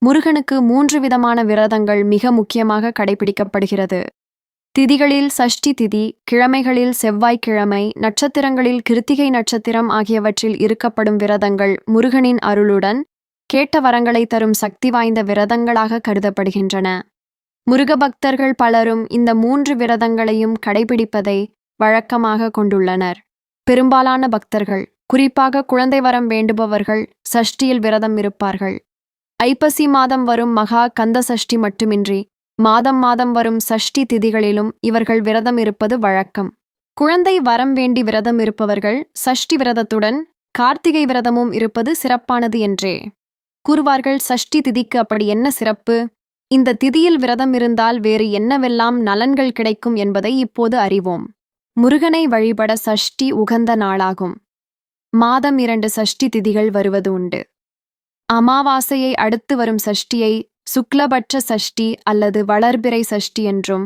முருகனுக்கு 3 விதமான விரதங்கள் மிக முக்கியமாக கடைபிடிக்கப்படுகிறது. திதிகளில் சஷ்டி திதி, கிழமைகளில் செவ்வாய்க்கிழமை, நட்சத்திரங்களில் கிருத்திகை நட்சத்திரம் ஆகியவற்றில் இருக்கப்படும் விரதங்கள் முருகனின் அருளுடன் கேட்ட வரங்களை தரும் சக்தி வாய்ந்த விரதங்களாக கருதப்படுகின்றன. முருக பக்தர்கள் பலரும் இந்த 3 விரதங்களையும் கடைபிடிப்பதை வழக்கமாக கொண்டுள்ளனர். பெரும்பாலான பக்தர்கள், குறிப்பாக குழந்தை வரம் வேண்டுபவர்கள், சஷ்டியில் விரதம் இருப்பார்கள். ஐப்பசி மாதம் வரும் மகா கந்த சஷ்டி மட்டுமின்றி மாதம் மாதம் வரும் சஷ்டி திதிகளிலும் இவர்கள் விரதம் இருப்பது வழக்கம். குழந்தை வரம் வேண்டி விரதம் இருப்பவர்கள் சஷ்டி விரதத்துடன் கார்த்திகை விரதமும் இருப்பது சிறப்பானது என்றே கூறுவார்கள். சஷ்டி திதிக்கு அப்படி என்ன சிறப்பு? இந்த திதியில் விரதம் இருந்தால் வேறு என்னவெல்லாம் நலன்கள் கிடைக்கும் என்பதை இப்போது அறிவோம். முருகனை வழிபட சஷ்டி உகந்த நாளாகும். மாதம் 2 சஷ்டி திதிகள் வருவது உண்டு. அமாவாசையை அடுத்து வரும் சஷ்டியை சுக்லபட்ச சஷ்டி அல்லது வளர்பிறை சஷ்டி என்றும்,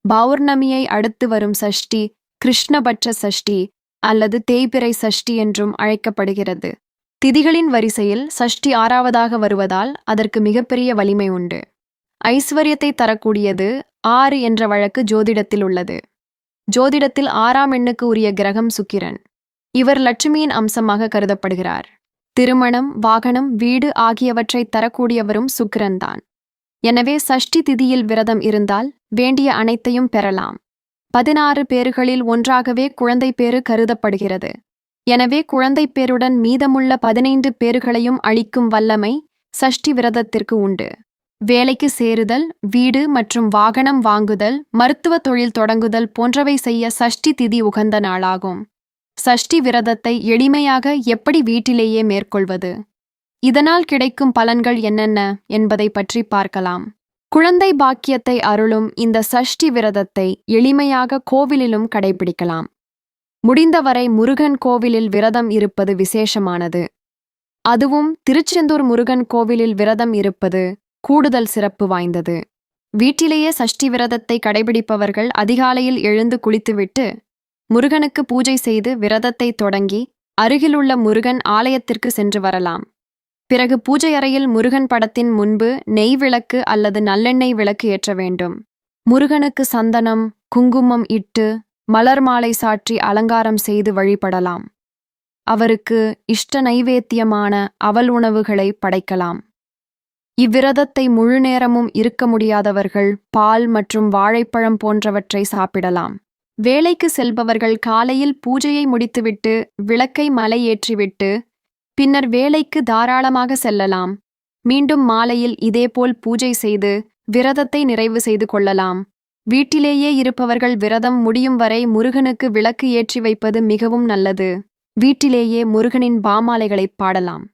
பௌர்ணமியை அடுத்து வரும் சஷ்டி கிருஷ்ணபட்ச சஷ்டி அல்லது தேய்பிறை சஷ்டி என்றும் அழைக்கப்படுகிறது. திதிகளின் வரிசையில் சஷ்டி 6வதாக வருவதால் அதற்கு மிகப்பெரிய வலிமை உண்டு. ஐஸ்வர்யத்தை தரக்கூடியது 6 என்ற வழக்கு ஜோதிடத்தில் உள்ளது. ஜோதிடத்தில் 6ஆம் எண்ணுக்கு உரிய கிரகம் சுக்கிரன். இவர் லட்சுமியின் அம்சமாக கருதப்படுகிறார். திருமணம், வாகனம், வீடு ஆகியவற்றை தரக்கூடியவரும் சுக்கிரன்தான். எனவே சஷ்டி திதியில் விரதம் இருந்தால் வேண்டிய அனைத்தையும் பெறலாம். 16 பேறுகளில் ஒன்றாகவே குழந்தை பேறு கருதப்படுகிறது. எனவே குழந்தை பேருடன் மீதமுள்ள 15 பேறுகளையும் அளிக்கும் வல்லமை சஷ்டி விரதத்திற்கு உண்டு. வேலைக்கு சேருதல், வீடு மற்றும் வாகனம் வாங்குதல், மருத்துவ தொழில் தொடங்குதல் போன்றவை செய்ய சஷ்டி திதி உகந்த நாளாகும். சஷ்டி விரதத்தை எளிமையாக எப்படி வீட்டிலேயே மேற்கொள்வது? இதனால் கிடைக்கும் பலன்கள் என்னென்ன என்பதை பற்றி பார்க்கலாம். குழந்தை பாக்கியத்தை அருளும் இந்த சஷ்டி விரதத்தை எளிமையாக கோவிலிலும் கடைபிடிக்கலாம். முடிந்தவரை முருகன் கோவிலில் விரதம் இருப்பது விசேஷமானது. அதுவும் திருச்செந்தூர் முருகன் கோவிலில் விரதம் இருப்பது கூடுதல் சிறப்பு வாய்ந்தது. வீட்டிலேயே சஷ்டி விரதத்தை கடைபிடிப்பவர்கள் அதிகாலையில் எழுந்து குளித்துவிட்டு முருகனுக்கு பூஜை செய்து விரதத்தை தொடங்கி அருகிலுள்ள முருகன் ஆலயத்திற்கு சென்று வரலாம். பிறகு பூஜை அறையில் முருகன் படத்தின் முன்பு நெய் விளக்கு அல்லது நல்லெண்ணெய் விளக்கு ஏற்ற வேண்டும். முருகனுக்கு சந்தனம், குங்குமம் இட்டு மலர் மாலை சாற்றி அலங்காரம் செய்து வழிபடலாம். அவருக்கு இஷ்ட நைவேத்தியமான அவல் உணவுகளை படைக்கலாம். இவ்விரதத்தை முழு நேரமும் இருக்க முடியாதவர்கள் பால் மற்றும் வாழைப்பழம் போன்றவற்றை சாப்பிடலாம். வேலைக்கு செல்பவர்கள் காலையில் பூஜையை முடித்துவிட்டு விளக்கை மலை ஏற்றிவிட்டு பின்னர் வேலைக்கு தாராளமாக செல்லலாம். மீண்டும் மாலையில் இதேபோல் பூஜை செய்து விரதத்தை நிறைவு செய்து கொள்ளலாம். வீட்டிலேயே இருப்பவர்கள் விரதம் முடியும் வரை முருகனுக்கு விளக்கு ஏற்றி வைப்பது மிகவும் நல்லது. வீட்டிலேயே முருகனின் பாமாலைகளை பாடலாம்.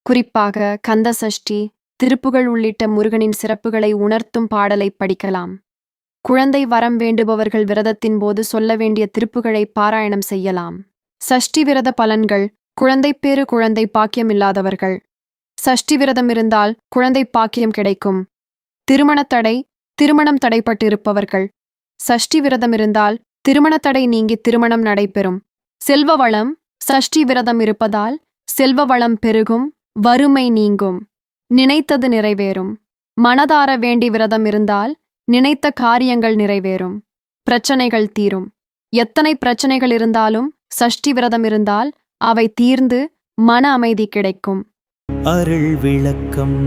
குறிப்பாக கந்த சஷ்டி, திருப்புகள் உள்ளிட்ட முருகனின் சிறப்புகளை உணர்த்தும் பாடலை படிக்கலாம். குழந்தை வரம் வேண்டுபவர்கள் விரதத்தின் போது சொல்ல வேண்டிய திருப்புகளை பாராயணம் செய்யலாம். சஷ்டி விரத பலன்கள். குழந்தைப்பேறு. குழந்தை பாக்கியம் இல்லாதவர்கள் சஷ்டி விரதம் இருந்தால் குழந்தை பாக்கியம் கிடைக்கும். திருமணத்தடை. திருமணம் தடைப்பட்டு இருப்பவர்கள் சஷ்டி விரதம் இருந்தால் திருமணத்தடை நீங்கி திருமணம் நடைபெறும். செல்வ வளம். சஷ்டி விரதம் இருப்பதால் செல்வ வளம் பெருகும், வறுமை நீங்கும், நினைத்தது நிறைவேறும். மனதார வேண்டி விரதம் இருந்தால் நினைத்த காரியங்கள் நிறைவேறும், பிரச்சனைகள் தீரும். எத்தனை பிரச்சனைகள் இருந்தாலும் சஷ்டி விரதம் இருந்தால் அவை தீர்ந்து மன அமைதி கிடைக்கும். அருள் விளக்கம்.